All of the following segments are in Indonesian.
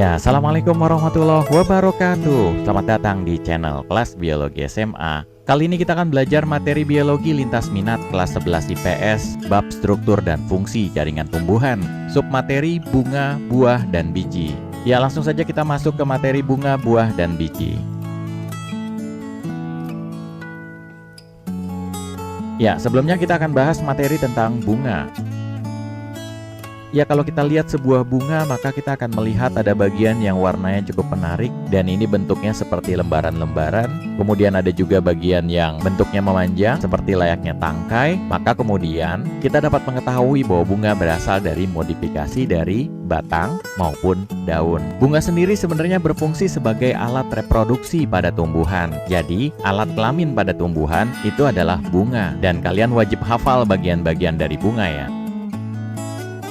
Ya, assalamualaikum warahmatullahi wabarakatuh. Selamat datang di channel kelas biologi SMA. Kali ini kita akan belajar materi biologi lintas minat kelas 11 IPS, bab struktur dan fungsi jaringan tumbuhan, submateri bunga, buah, dan biji. Ya, langsung saja kita masuk ke materi bunga, buah, dan biji. Ya, sebelumnya kita akan bahas materi tentang bunga. Ya, kalau kita lihat sebuah bunga, maka kita akan melihat ada bagian yang warnanya cukup menarik dan ini bentuknya seperti lembaran-lembaran. Kemudian ada juga bagian yang bentuknya memanjang seperti layaknya tangkai. Maka kemudian kita dapat mengetahui bahwa bunga berasal dari modifikasi dari batang maupun daun. Bunga sendiri sebenarnya berfungsi sebagai alat reproduksi pada tumbuhan. Jadi, alat kelamin pada tumbuhan itu adalah bunga dan kalian wajib hafal bagian-bagian dari bunga ya.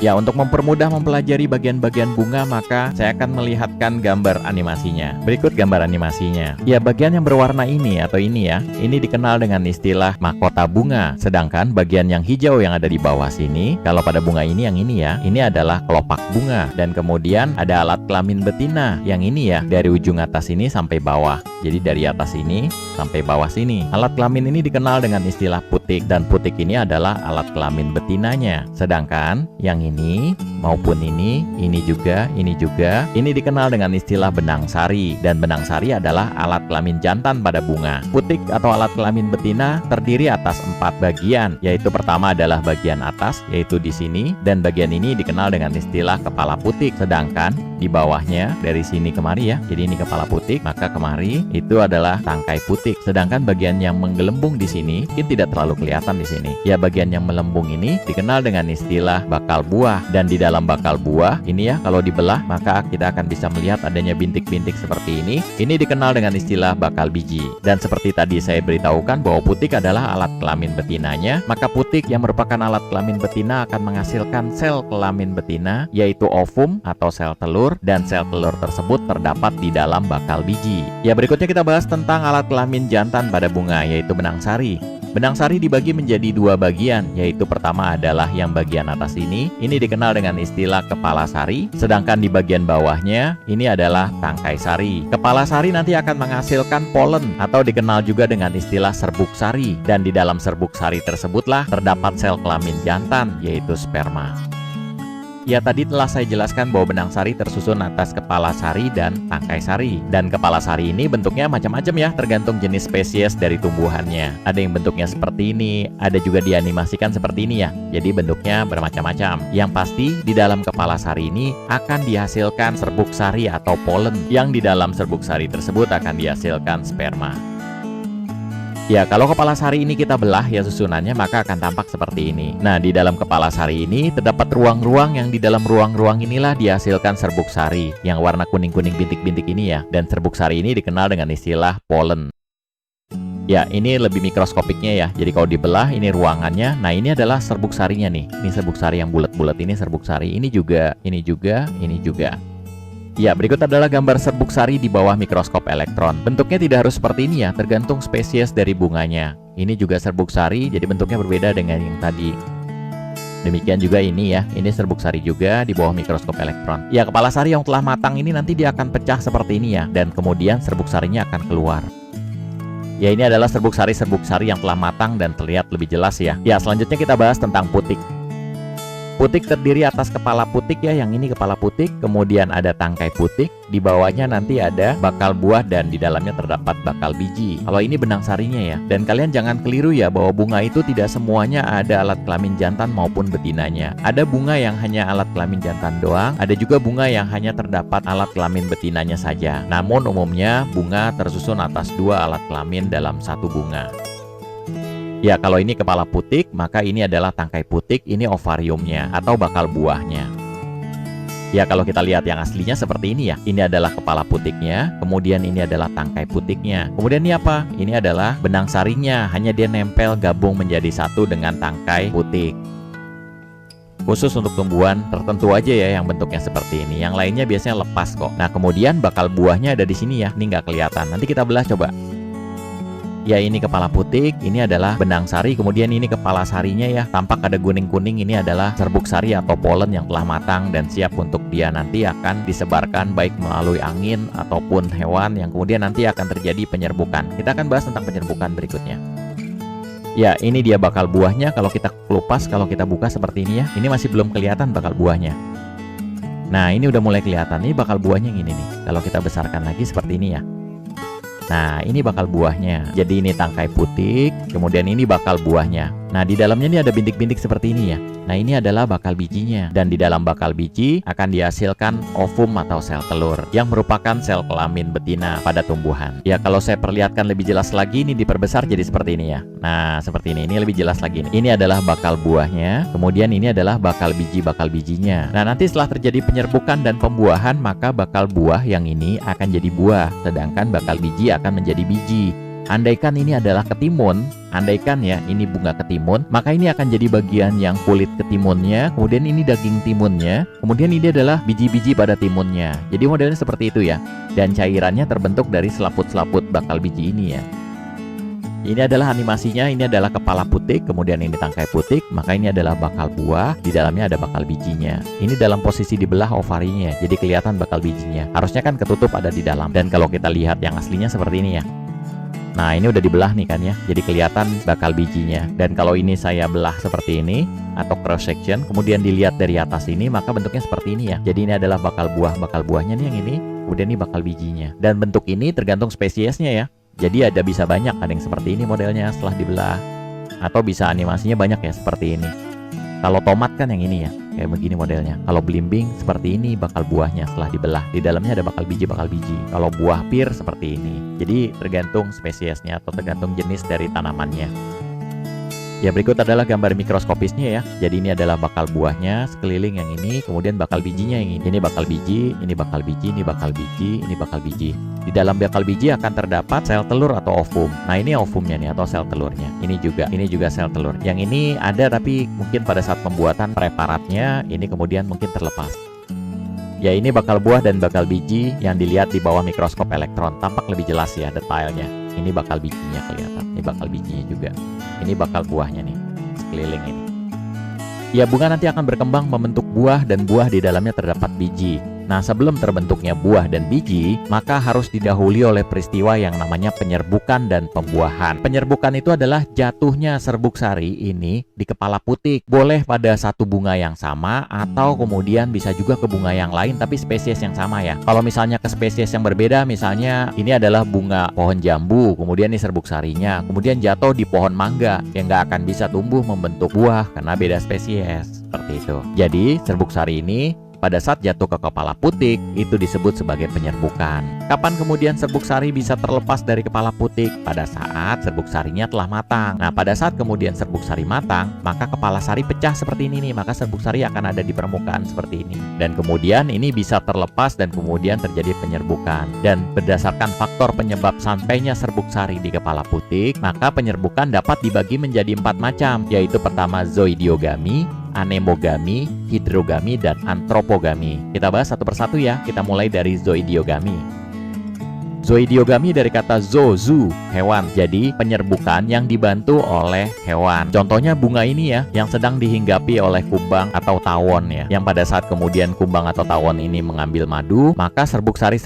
Ya, untuk mempermudah mempelajari bagian-bagian bunga, maka saya akan melihatkan gambar animasinya. Berikut gambar animasinya. Ya, bagian yang berwarna ini atau ini ya, ini dikenal dengan istilah mahkota bunga. Sedangkan bagian yang hijau yang ada di bawah sini, kalau pada bunga ini yang ini ya, ini adalah kelopak bunga. Dan kemudian ada alat kelamin betina, yang ini ya, dari ujung atas ini sampai bawah. Jadi dari atas ini sampai bawah sini. Alat kelamin ini dikenal dengan istilah putik, dan putik ini adalah alat kelamin betinanya. Sedangkan yang ini maupun ini juga, ini dikenal dengan istilah benang sari, dan benang sari adalah alat kelamin jantan pada bunga. Putik atau alat kelamin betina terdiri atas 4 bagian, yaitu pertama adalah bagian atas, yaitu di sini, dan bagian ini dikenal dengan istilah kepala putik. Sedangkan di bawahnya dari sini kemari ya, jadi ini kepala putik, maka kemari itu adalah tangkai putik. Sedangkan bagian yang menggelembung di sini ini tidak terlalu kelihatan di sini. Ya, bagian yang melembung ini dikenal dengan istilah bakal buah, dan di dalam bakal buah ini ya, kalau dibelah maka kita akan bisa melihat adanya bintik-bintik seperti ini. Ini dikenal dengan istilah bakal biji. Dan seperti tadi saya beritahukan bahwa putik adalah alat kelamin betinanya, maka putik yang merupakan alat kelamin betina akan menghasilkan sel kelamin betina, yaitu ovum atau sel telur, dan sel telur tersebut terdapat di dalam bakal biji. Ya, berikutnya kita bahas tentang alat kelamin jantan pada bunga, yaitu benang sari. Benang sari dibagi menjadi 2 bagian, yaitu pertama adalah yang bagian atas ini dikenal dengan istilah kepala sari, sedangkan di bagian bawahnya ini adalah tangkai sari. Kepala sari nanti akan menghasilkan polen atau dikenal juga dengan istilah serbuk sari, dan di dalam serbuk sari tersebutlah terdapat sel kelamin jantan, yaitu sperma. Ya, tadi telah saya jelaskan bahwa benang sari tersusun atas kepala sari dan tangkai sari. Dan kepala sari ini bentuknya macam-macam ya, tergantung jenis spesies dari tumbuhannya. Ada yang bentuknya seperti ini, ada juga dianimasikan seperti ini ya. Jadi bentuknya bermacam-macam. Yang pasti di dalam kepala sari ini akan dihasilkan serbuk sari atau polen, yang di dalam serbuk sari tersebut akan dihasilkan sperma. Ya, kalau kepala sari ini kita belah ya susunannya, maka akan tampak seperti ini. Nah, di dalam kepala sari ini terdapat ruang-ruang, yang di dalam ruang-ruang inilah dihasilkan serbuk sari yang warna kuning-kuning bintik-bintik ini ya. Dan serbuk sari ini dikenal dengan istilah polen. Ya, ini lebih mikroskopiknya ya. Jadi kalau dibelah ini ruangannya. Nah, ini adalah serbuk sarinya nih. Ini serbuk sari yang bulat-bulat, ini serbuk sari. Ini juga, ini juga, ini juga. Ya, berikut adalah gambar serbuk sari di bawah mikroskop elektron. Bentuknya tidak harus seperti ini ya, tergantung spesies dari bunganya. Ini juga serbuk sari, jadi bentuknya berbeda dengan yang tadi. Demikian juga ini ya, ini serbuk sari juga di bawah mikroskop elektron. Ya, kepala sari yang telah matang ini nanti dia akan pecah seperti ini ya, dan kemudian serbuk sarinya akan keluar. Ya, ini adalah serbuk sari yang telah matang dan terlihat lebih jelas ya. Ya, selanjutnya kita bahas tentang putik. Putik terdiri atas kepala putik ya, yang ini kepala putik, kemudian ada tangkai putik, di bawahnya nanti ada bakal buah, dan di dalamnya terdapat bakal biji. Kalau ini benang sarinya ya. Dan kalian jangan keliru ya, bahwa bunga itu tidak semuanya ada alat kelamin jantan maupun betinanya. Ada bunga yang hanya alat kelamin jantan doang, ada juga bunga yang hanya terdapat alat kelamin betinanya saja. Namun umumnya bunga tersusun atas 2 alat kelamin dalam satu bunga. Ya, kalau ini kepala putik, maka ini adalah tangkai putik, ini ovariumnya atau bakal buahnya. Ya, kalau kita lihat yang aslinya seperti ini ya. Ini adalah kepala putiknya, kemudian ini adalah tangkai putiknya. Kemudian ini apa? Ini adalah benang sarinya, hanya dia nempel gabung menjadi satu dengan tangkai putik. Khusus untuk tumbuhan tertentu aja ya yang bentuknya seperti ini. Yang lainnya biasanya lepas kok. Nah, kemudian bakal buahnya ada di sini ya. Ini nggak kelihatan. Nanti kita belah coba. Ya, ini kepala putik, ini adalah benang sari, kemudian ini kepala sarinya ya. Tampak ada kuning-kuning, ini adalah serbuk sari atau polen yang telah matang dan siap untuk dia nanti akan disebarkan baik melalui angin ataupun hewan yang kemudian nanti akan terjadi penyerbukan. Kita akan bahas tentang penyerbukan berikutnya. Ya, ini dia bakal buahnya. Kalau kita kelupas, kalau kita buka seperti ini ya, ini masih belum kelihatan bakal buahnya. Nah, ini udah mulai kelihatan nih bakal buahnya yang ini nih. Kalau kita besarkan lagi seperti ini ya. Nah, ini bakal buahnya. Jadi ini tangkai putik, kemudian ini bakal buahnya. Nah, di dalamnya ini ada bintik-bintik seperti ini ya. Nah, ini adalah bakal bijinya. Dan di dalam bakal biji akan dihasilkan ovum atau sel telur yang merupakan sel kelamin betina pada tumbuhan. Ya, kalau saya perlihatkan lebih jelas lagi, ini diperbesar jadi seperti ini ya. Nah, seperti ini. Ini lebih jelas lagi. Ini adalah bakal buahnya. Kemudian ini adalah bakal bijinya. Nah, nanti setelah terjadi penyerbukan dan pembuahan, maka bakal buah yang ini akan jadi buah. Sedangkan bakal biji akan menjadi biji. Andaikan ini adalah ketimun, andaikan ya ini bunga ketimun, maka ini akan jadi bagian yang kulit ketimunnya, kemudian ini daging timunnya, kemudian ini adalah biji-biji pada timunnya. Jadi modelnya seperti itu ya. Dan cairannya terbentuk dari selaput-selaput bakal biji ini ya. Ini adalah animasinya, ini adalah kepala putik, kemudian ini tangkai putik, maka ini adalah bakal buah, di dalamnya ada bakal bijinya. Ini dalam posisi dibelah ovarinya, jadi kelihatan bakal bijinya. Harusnya kan ketutup ada di dalam. Dan kalau kita lihat yang aslinya seperti ini ya. Nah, ini udah dibelah nih kan ya, jadi kelihatan bakal bijinya. Dan kalau ini saya belah seperti ini atau cross section, kemudian dilihat dari atas ini, maka bentuknya seperti ini ya. Jadi ini adalah bakal buahnya nih yang ini, kemudian ini bakal bijinya. Dan bentuk ini tergantung spesiesnya ya. Jadi ada bisa banyak, ada yang seperti ini modelnya setelah dibelah, atau bisa animasinya banyak ya seperti ini. Kalau tomat kan yang ini ya, kayak begini modelnya. Kalau belimbing seperti ini bakal buahnya setelah dibelah. Di dalamnya ada bakal biji. Kalau buah pir seperti ini. Jadi tergantung spesiesnya atau tergantung jenis dari tanamannya. Ya, berikut adalah gambar mikroskopisnya ya. Jadi ini adalah bakal buahnya sekeliling yang ini, kemudian bakal bijinya yang ini. Ini bakal biji, ini bakal biji, ini bakal biji, ini bakal biji. Di dalam bakal biji akan terdapat sel telur atau ovum. Nah, ini ovumnya nih atau sel telurnya. Ini juga sel telur. Yang ini ada tapi mungkin pada saat pembuatan preparatnya ini kemudian mungkin terlepas. Ya, ini bakal buah dan bakal biji yang dilihat di bawah mikroskop elektron. Tampak lebih jelas ya detailnya. Ini bakal bijinya kelihatan. Ini bakal bijinya juga. Ini bakal buahnya nih, sekeliling ini. Ya, bunga nanti akan berkembang membentuk buah dan buah di dalamnya terdapat biji. Nah, sebelum terbentuknya buah dan biji, maka harus didahului oleh peristiwa yang namanya penyerbukan dan pembuahan. Penyerbukan itu adalah jatuhnya serbuk sari ini di kepala putik. Boleh pada satu bunga yang sama atau kemudian bisa juga ke bunga yang lain tapi spesies yang sama ya. Kalau misalnya ke spesies yang berbeda, misalnya ini adalah bunga pohon jambu, kemudian ini serbuk sarinya, kemudian jatuh di pohon mangga, yang nggak akan bisa tumbuh membentuk buah karena beda spesies. Seperti itu. Jadi serbuk sari ini pada saat jatuh ke kepala putik, itu disebut sebagai penyerbukan. Kapan kemudian serbuk sari bisa terlepas dari kepala putik? Pada saat serbuk sarinya telah matang. Nah, pada saat kemudian serbuk sari matang, maka kepala sari pecah seperti ini nih. Maka serbuk sari akan ada di permukaan seperti ini. Dan kemudian ini bisa terlepas dan kemudian terjadi penyerbukan. Dan berdasarkan faktor penyebab sampainya serbuk sari di kepala putik, maka penyerbukan dapat dibagi menjadi 4 macam, yaitu pertama zoidiogami, anemogami, hidrogami, dan antropogami. Kita bahas satu persatu ya. Kita mulai dari zoidiogami. Zoidiogami dari kata zoo, hewan. Jadi penyerbukan yang dibantu oleh hewan. Contohnya bunga ini ya, yang sedang dihinggapi oleh kumbang atau tawon ya. Yang pada saat kemudian kumbang atau tawon ini mengambil madu, maka serbuk sari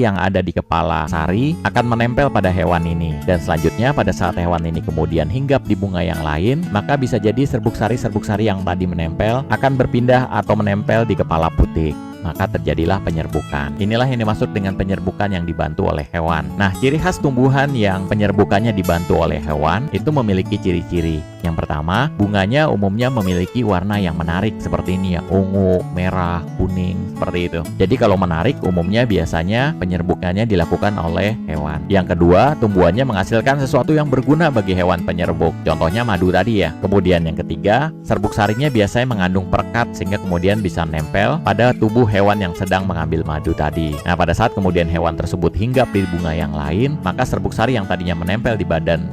yang ada di kepala sari akan menempel pada hewan ini. Dan selanjutnya pada saat hewan ini kemudian hinggap di bunga yang lain, maka bisa jadi serbuk sari yang tadi menempel akan berpindah atau menempel di kepala putik. Maka terjadilah penyerbukan. Inilah yang dimaksud dengan penyerbukan yang dibantu oleh hewan. Nah, ciri khas tumbuhan yang penyerbukannya dibantu oleh hewan itu memiliki ciri-ciri. Yang pertama, bunganya umumnya memiliki warna yang menarik seperti ini ya, ungu, merah, kuning, seperti itu. Jadi kalau menarik umumnya biasanya penyerbukannya dilakukan oleh hewan. Yang kedua, tumbuhannya menghasilkan sesuatu yang berguna bagi hewan penyerbuk. Contohnya madu tadi ya. Kemudian yang ketiga, serbuk sarinya biasanya mengandung perekat sehingga kemudian bisa nempel pada tubuh hewan yang sedang mengambil madu tadi. Nah, pada saat kemudian hewan tersebut hinggap di bunga yang lain, maka serbuk sari yang tadinya menempel di badan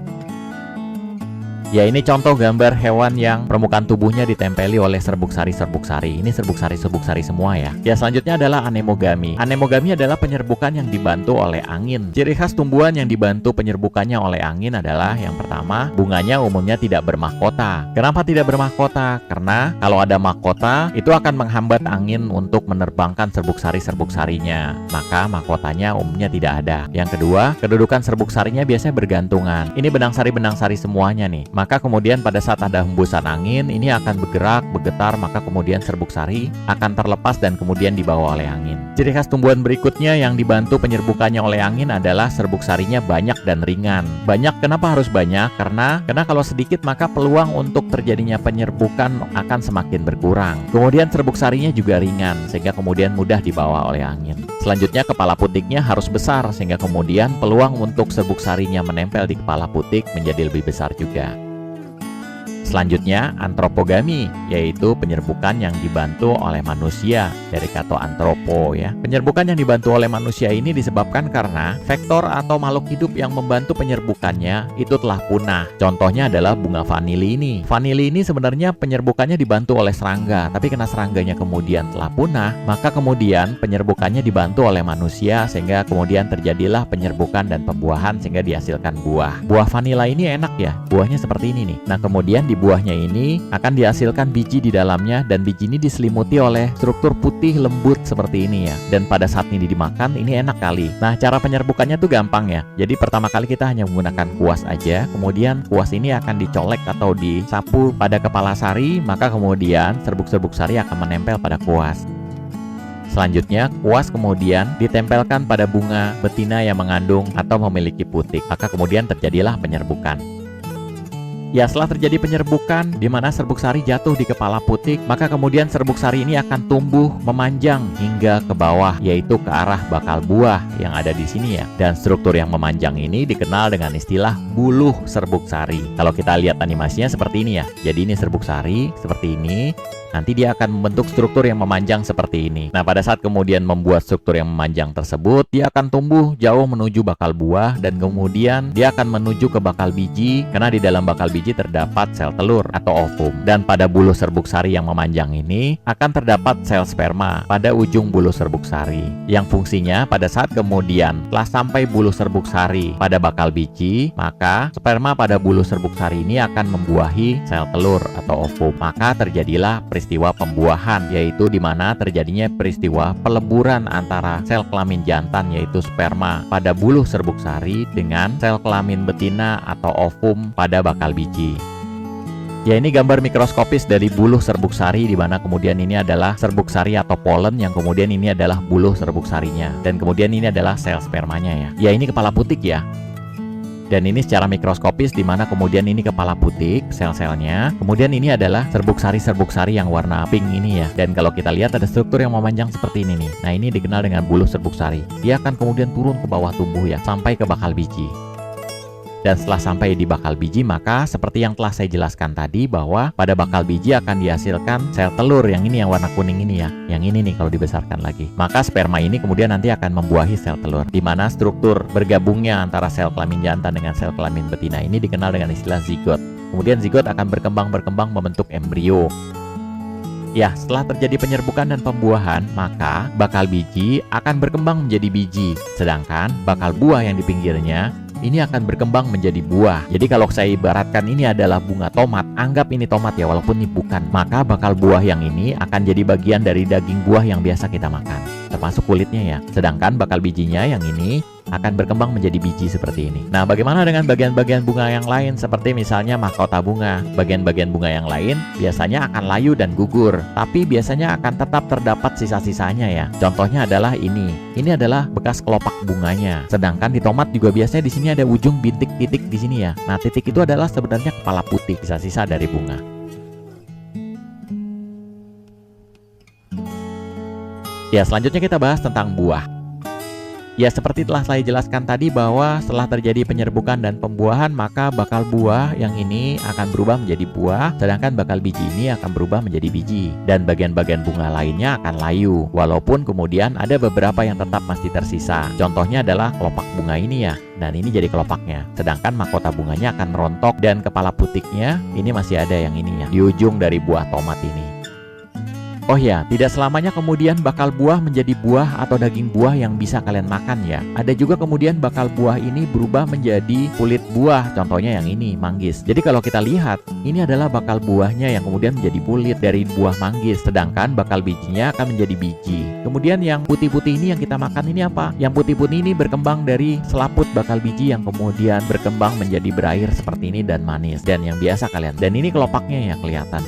Ya, ini contoh gambar hewan yang permukaan tubuhnya ditempeli oleh serbuk sari-serbuk sari. Ini serbuk sari semua ya. Ya, selanjutnya adalah anemogami. Anemogami adalah penyerbukan yang dibantu oleh angin. Ciri khas tumbuhan yang dibantu penyerbukannya oleh angin adalah yang pertama, bunganya umumnya tidak bermahkota. Kenapa tidak bermahkota? Karena kalau ada mahkota, itu akan menghambat angin untuk menerbangkan serbuk sari-serbuk sarinya. Maka mahkotanya umumnya tidak ada. Yang kedua, kedudukan serbuk sarinya biasanya bergantungan. Ini benang sari semuanya nih. Maka kemudian pada saat ada hembusan angin, ini akan bergerak, bergetar, maka kemudian serbuk sari akan terlepas dan kemudian dibawa oleh angin. Ciri khas tumbuhan berikutnya yang dibantu penyerbukannya oleh angin adalah serbuk sarinya banyak dan ringan. Banyak, kenapa harus banyak? Karena kalau sedikit maka peluang untuk terjadinya penyerbukan akan semakin berkurang. Kemudian serbuk sarinya juga ringan, sehingga kemudian mudah dibawa oleh angin. Selanjutnya, kepala putiknya harus besar, sehingga kemudian peluang untuk serbuk sarinya menempel di kepala putik menjadi lebih besar juga. Selanjutnya, antropogami, yaitu penyerbukan yang dibantu oleh manusia, dari kata antropo ya. Penyerbukan yang dibantu oleh manusia ini disebabkan karena vektor atau makhluk hidup yang membantu penyerbukannya itu telah punah. Contohnya adalah bunga vanili ini. Vanili ini sebenarnya penyerbukannya dibantu oleh serangga, tapi karena serangganya kemudian telah punah, maka kemudian penyerbukannya dibantu oleh manusia, sehingga kemudian terjadilah penyerbukan dan pembuahan sehingga dihasilkan buah. Buah vanila ini enak ya, buahnya seperti ini nih. Nah, kemudian di buahnya ini akan dihasilkan biji di dalamnya, dan biji ini diselimuti oleh struktur putih lembut seperti ini ya. Dan pada saat ini dimakan, ini enak kali. Nah, cara penyerbukannya tuh gampang ya. Jadi pertama kali kita hanya menggunakan kuas aja, kemudian kuas ini akan dicolek atau disapu pada kepala sari, maka kemudian serbuk-serbuk sari akan menempel pada kuas. Selanjutnya, kuas kemudian ditempelkan pada bunga betina yang mengandung atau memiliki putik, maka kemudian terjadilah penyerbukan. Ya, setelah terjadi penyerbukan di mana serbuk sari jatuh di kepala putik, maka kemudian serbuk sari ini akan tumbuh memanjang hingga ke bawah, yaitu ke arah bakal buah yang ada di sini ya. Dan struktur yang memanjang ini dikenal dengan istilah buluh serbuk sari. Kalau kita lihat animasinya seperti ini ya. Jadi ini serbuk sari seperti ini. Nanti dia akan membentuk struktur yang memanjang seperti ini. Nah, pada saat kemudian membuat struktur yang memanjang tersebut, dia akan tumbuh jauh menuju bakal buah, dan kemudian dia akan menuju ke bakal biji, karena di dalam bakal biji terdapat sel telur atau ovum. Dan pada buluh serbuk sari yang memanjang ini akan terdapat sel sperma pada ujung buluh serbuk sari, yang fungsinya pada saat kemudian telah sampai buluh serbuk sari pada bakal biji, maka sperma pada buluh serbuk sari ini akan membuahi sel telur atau ovum. Maka terjadilah peristiwa pembuahan, yaitu di mana terjadinya peristiwa peleburan antara sel kelamin jantan yaitu sperma pada buluh serbuk sari dengan sel kelamin betina atau ovum pada bakal biji. Ya, ini gambar mikroskopis dari buluh serbuk sari, di mana kemudian ini adalah serbuk sari atau polen, yang kemudian ini adalah buluh serbuk sarinya, dan kemudian ini adalah sel spermanya ya. Ya, ini kepala putik ya. Dan ini secara mikroskopis, di mana kemudian ini kepala putik, sel-selnya. Kemudian ini adalah serbuk sari yang warna pink ini ya. Dan kalau kita lihat ada struktur yang memanjang seperti ini nih. Nah, ini dikenal dengan buluh serbuk sari. Dia akan kemudian turun ke bawah tubuh ya, sampai ke bakal biji. Dan setelah sampai di bakal biji, maka seperti yang telah saya jelaskan tadi, bahwa pada bakal biji akan dihasilkan sel telur, yang ini yang warna kuning ini ya. Yang ini nih kalau dibesarkan lagi. Maka sperma ini kemudian nanti akan membuahi sel telur, di mana struktur bergabungnya antara sel kelamin jantan dengan sel kelamin betina ini dikenal dengan istilah zigot. Kemudian zigot akan berkembang membentuk embrio. Ya, setelah terjadi penyerbukan dan pembuahan, maka bakal biji akan berkembang menjadi biji, sedangkan bakal buah yang di pinggirnya ini akan berkembang menjadi buah. Jadi kalau saya ibaratkan ini adalah bunga tomat, anggap ini tomat ya, walaupun ini bukan. Maka bakal buah yang ini akan jadi bagian dari daging buah yang biasa kita makan, termasuk kulitnya ya. Sedangkan bakal bijinya yang ini akan berkembang menjadi biji seperti ini. Nah, bagaimana dengan bagian-bagian bunga yang lain, seperti misalnya mahkota bunga? Bagian-bagian bunga yang lain biasanya akan layu dan gugur, tapi biasanya akan tetap terdapat sisa-sisanya ya. Contohnya adalah ini. Ini adalah bekas kelopak bunganya. Sedangkan di tomat juga biasanya di sini ada ujung bintik titik di sini ya. Nah, titik itu adalah sebenarnya kepala putih, sisa-sisa dari bunga. Ya, selanjutnya kita bahas tentang buah. Ya, seperti telah saya jelaskan tadi bahwa setelah terjadi penyerbukan dan pembuahan, maka bakal buah yang ini akan berubah menjadi buah, sedangkan bakal biji ini akan berubah menjadi biji. Dan bagian-bagian bunga lainnya akan layu, walaupun kemudian ada beberapa yang tetap masih tersisa. Contohnya adalah kelopak bunga ini ya, dan ini jadi kelopaknya. Sedangkan mahkota bunganya akan merontok dan kepala putiknya ini masih ada yang ini ya, di ujung dari buah tomat ini. Oh ya, tidak selamanya kemudian bakal buah menjadi buah atau daging buah yang bisa kalian makan ya. Ada juga kemudian bakal buah ini berubah menjadi kulit buah, contohnya yang ini, manggis. Jadi kalau kita lihat, ini adalah bakal buahnya yang kemudian menjadi kulit dari buah manggis, sedangkan bakal bijinya akan menjadi biji. Kemudian yang putih-putih ini yang kita makan ini apa? Yang putih-putih ini berkembang dari selaput bakal biji yang kemudian berkembang menjadi berair seperti ini dan manis, dan yang biasa kalian. Dan ini kelopaknya yang kelihatan.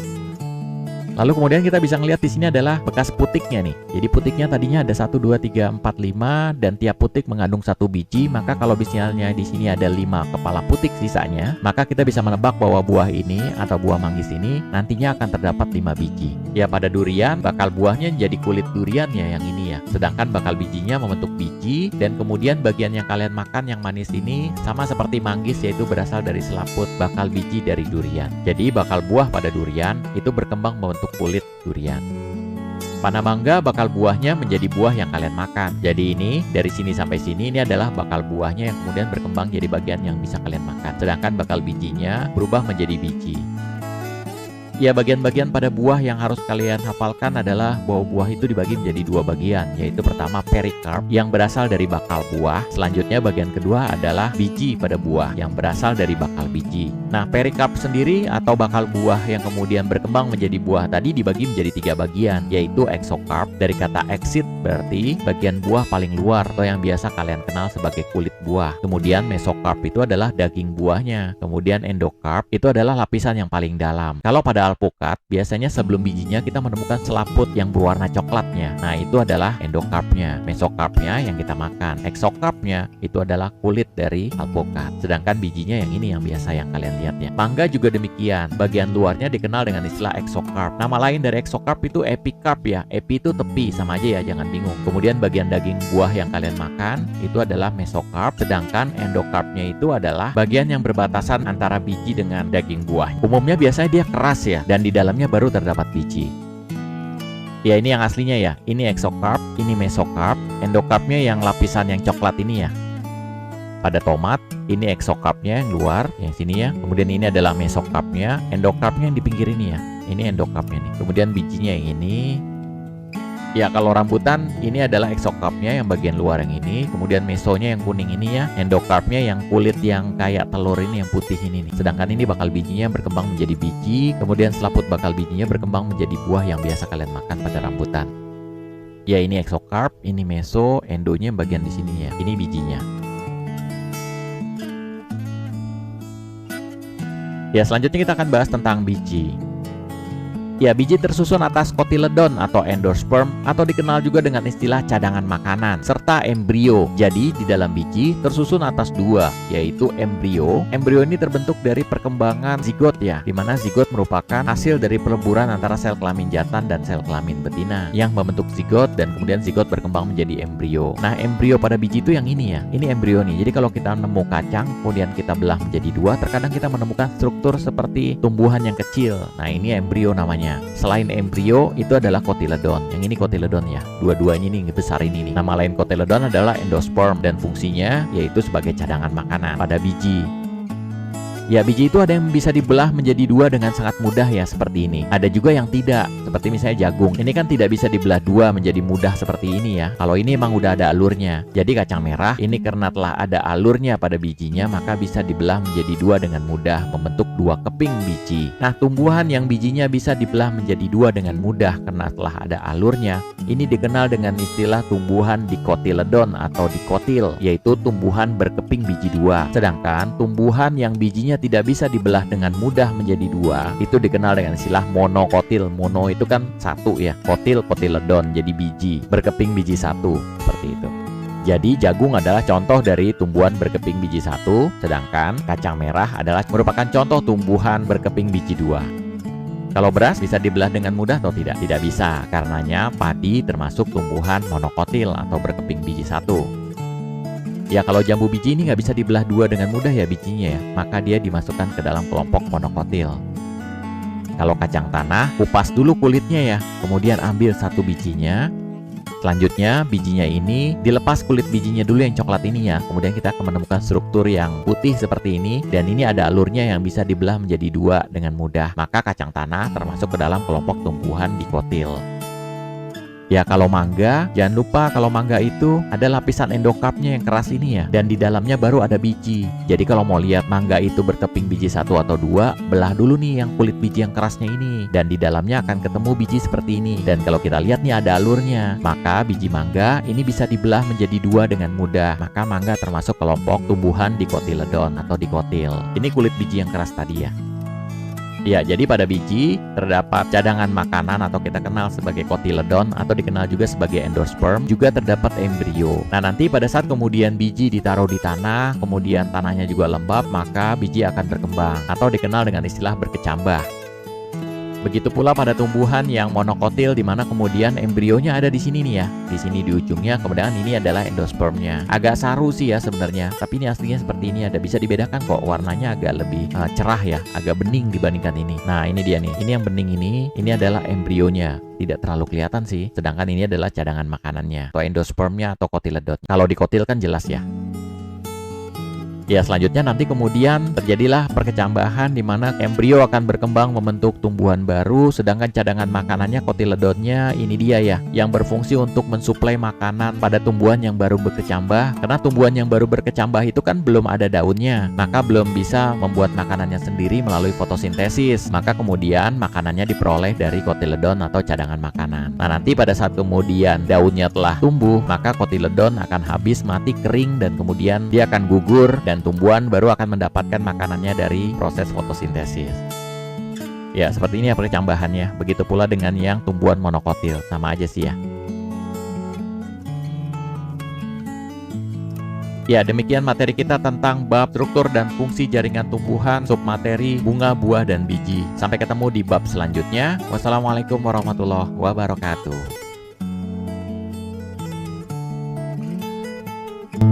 Lalu kemudian kita bisa ngelihat di sini adalah bekas putiknya nih. Jadi putiknya tadinya ada 1, 2, 3, 4, 5 dan tiap putik mengandung 1 biji. Maka kalau misalnya di sini ada 5 kepala putik sisanya, maka kita bisa menebak bahwa buah ini atau buah manggis ini nantinya akan terdapat 5 biji. Ya, pada durian bakal buahnya jadi kulit duriannya yang ini ya. Sedangkan bakal bijinya membentuk biji, dan kemudian bagian yang kalian makan yang manis ini sama seperti manggis, yaitu berasal dari selaput bakal biji dari durian. Jadi bakal buah pada durian itu berkembang membentuk kulit durian. Pana mangga bakal buahnya menjadi buah yang kalian makan. Jadi ini dari sini sampai sini ini adalah bakal buahnya yang kemudian berkembang jadi bagian yang bisa kalian makan. Sedangkan bakal bijinya berubah menjadi biji. Ya, bagian-bagian pada buah yang harus kalian hafalkan adalah bahwa buah itu dibagi menjadi 2 bagian, yaitu pertama perikarp yang berasal dari bakal buah. Selanjutnya bagian kedua adalah biji pada buah yang berasal dari bakal biji. Nah, perikarp sendiri atau bakal buah yang kemudian berkembang menjadi buah tadi dibagi menjadi 3 bagian, yaitu exokarp dari kata exit berarti bagian buah paling luar atau yang biasa kalian kenal sebagai kulit buah. Kemudian mesokarp itu adalah daging buahnya. Kemudian endokarp itu adalah lapisan yang paling dalam. Kalau pada alpukat, biasanya sebelum bijinya kita menemukan selaput yang berwarna coklatnya. Nah, itu adalah endokarpnya. Mesokarpnya yang kita makan. Exokarpnya itu adalah kulit dari alpukat. Sedangkan bijinya yang ini yang biasa yang kalian lihat ya. Mangga juga demikian. Bagian luarnya dikenal dengan istilah exokarp. Nama lain dari exokarp itu epikarp ya. Epi itu tepi, sama aja ya, jangan bingung. Kemudian bagian daging buah yang kalian makan itu adalah mesokarp. Sedangkan endokarpnya itu adalah bagian yang berbatasan antara biji dengan daging buah. Umumnya biasanya dia keras ya, dan di dalamnya baru terdapat biji. Ya, ini yang aslinya ya. Ini exokarp, ini mesokarp. Endokarpnya yang lapisan yang coklat ini ya. Pada tomat, ini exokarpnya yang luar, yang sini ya. Kemudian ini adalah mesokarpnya, endokarpnya yang di pinggir ini ya. Ini endokarpnya nih. Kemudian bijinya yang ini. Ya, kalau rambutan ini adalah exokarpnya yang bagian luar yang ini, kemudian mesonya yang kuning ini ya, endokarpnya yang kulit yang kayak telur ini yang putih ini nih. Sedangkan ini bakal bijinya berkembang menjadi biji, kemudian selaput bakal bijinya berkembang menjadi buah yang biasa kalian makan pada rambutan. Ya, ini exokarp, ini meso, endonya yang bagian di sini ya. Ini bijinya. Ya, selanjutnya kita akan bahas tentang biji. Ya, biji tersusun atas kotiledon atau endosperm atau dikenal juga dengan istilah cadangan makanan serta embrio. Jadi di dalam biji tersusun atas 2, yaitu embrio. Embrio ini terbentuk dari perkembangan zigot ya, dimana zigot merupakan hasil dari peleburan antara sel kelamin jantan dan sel kelamin betina yang membentuk zigot, dan kemudian zigot berkembang menjadi embrio. Nah, embrio pada biji itu yang ini ya, ini embrio nih. Jadi kalau kita nemu kacang kemudian kita belah menjadi 2, terkadang kita menemukan struktur seperti tumbuhan yang kecil. Nah, ini embrio namanya. Selain embrio itu adalah kotiledon. Yang ini kotiledon ya. Dua-duanya ini besar ini nih. Nama lain kotiledon adalah endosperm dan fungsinya yaitu sebagai cadangan makanan pada biji. Ya, biji itu ada yang bisa dibelah menjadi 2 dengan sangat mudah ya, seperti ini. Ada juga yang tidak, seperti misalnya jagung. Ini kan tidak bisa dibelah 2 menjadi mudah seperti ini ya. Kalau ini emang udah ada alurnya. Jadi kacang merah ini karena telah ada alurnya pada bijinya, maka bisa dibelah menjadi 2 dengan mudah, membentuk 2 keping biji. Nah, tumbuhan yang bijinya bisa dibelah menjadi 2 dengan mudah karena telah ada alurnya, ini dikenal dengan istilah tumbuhan dikotiledon atau dikotil, yaitu tumbuhan berkeping biji 2. Sedangkan tumbuhan yang bijinya tidak bisa dibelah dengan mudah menjadi 2, itu dikenal dengan istilah monokotil. Mono itu kan 1 ya, kotil, kotiledon, jadi biji, berkeping biji 1, seperti itu. Jadi jagung adalah contoh dari tumbuhan berkeping biji 1, sedangkan kacang merah adalah merupakan contoh tumbuhan berkeping biji 2. Kalau beras bisa dibelah dengan mudah atau tidak? Tidak bisa, karenanya padi termasuk tumbuhan monokotil atau berkeping biji 1. Ya kalau jambu biji ini nggak bisa dibelah dua dengan mudah ya bijinya ya, maka dia dimasukkan ke dalam kelompok monokotil. Kalau kacang tanah, kupas dulu kulitnya ya, kemudian ambil satu bijinya. Selanjutnya bijinya ini dilepas kulit bijinya dulu yang coklat ini ya. Kemudian kita akan menemukan struktur yang putih seperti ini, dan ini ada alurnya yang bisa dibelah menjadi dua dengan mudah. Maka kacang tanah termasuk ke dalam kelompok tumbuhan dikotil. Ya kalau mangga, jangan lupa kalau mangga itu ada lapisan endokarpnya yang keras ini ya, dan di dalamnya baru ada biji. Jadi kalau mau lihat mangga itu berkeping biji satu atau dua, belah dulu nih yang kulit biji yang kerasnya ini, dan di dalamnya akan ketemu biji seperti ini. Dan kalau kita lihat nih ada alurnya, maka biji mangga ini bisa dibelah menjadi dua dengan mudah. Maka mangga termasuk kelompok tumbuhan dikotiledon atau dikotil. Ini kulit biji yang keras tadi ya. Ya, jadi pada biji terdapat cadangan makanan atau kita kenal sebagai kotiledon atau dikenal juga sebagai endosperm, juga terdapat embrio. Nah, nanti pada saat kemudian biji ditaruh di tanah, kemudian tanahnya juga lembab, maka biji akan berkembang atau dikenal dengan istilah berkecambah. Begitu pula pada tumbuhan yang monokotil di mana kemudian embrionya ada di sini nih ya. Di sini di ujungnya, kemudian ini adalah endospermnya. Agak saru sih ya sebenarnya, tapi ini aslinya seperti ini, ada bisa dibedakan kok, warnanya agak lebih cerah ya, agak bening dibandingkan ini. Nah, ini dia nih. Ini yang bening ini adalah embrionya. Tidak terlalu kelihatan sih, sedangkan ini adalah cadangan makanannya atau endospermnya atau kotiledon. Kalau dikotil kan jelas ya. Ya, selanjutnya nanti kemudian terjadilah perkecambahan di mana embrio akan berkembang membentuk tumbuhan baru, sedangkan cadangan makanannya kotiledonnya ini dia ya, yang berfungsi untuk mensuplai makanan pada tumbuhan yang baru berkecambah. Karena tumbuhan yang baru berkecambah itu kan belum ada daunnya, maka belum bisa membuat makanannya sendiri melalui fotosintesis. Maka kemudian makanannya diperoleh dari kotiledon atau cadangan makanan. Nah, nanti pada saat kemudian daunnya telah tumbuh, maka kotiledon akan habis, mati, kering, dan kemudian dia akan gugur, dan tumbuhan baru akan mendapatkan makanannya dari proses fotosintesis. Ya, seperti ini ya perkecambahannya. Begitu pula dengan yang tumbuhan monokotil, sama aja sih ya. Ya, demikian materi kita tentang bab struktur dan fungsi jaringan tumbuhan, submateri, bunga, buah, dan biji. Sampai ketemu di bab selanjutnya. Wassalamualaikum warahmatullahi wabarakatuh.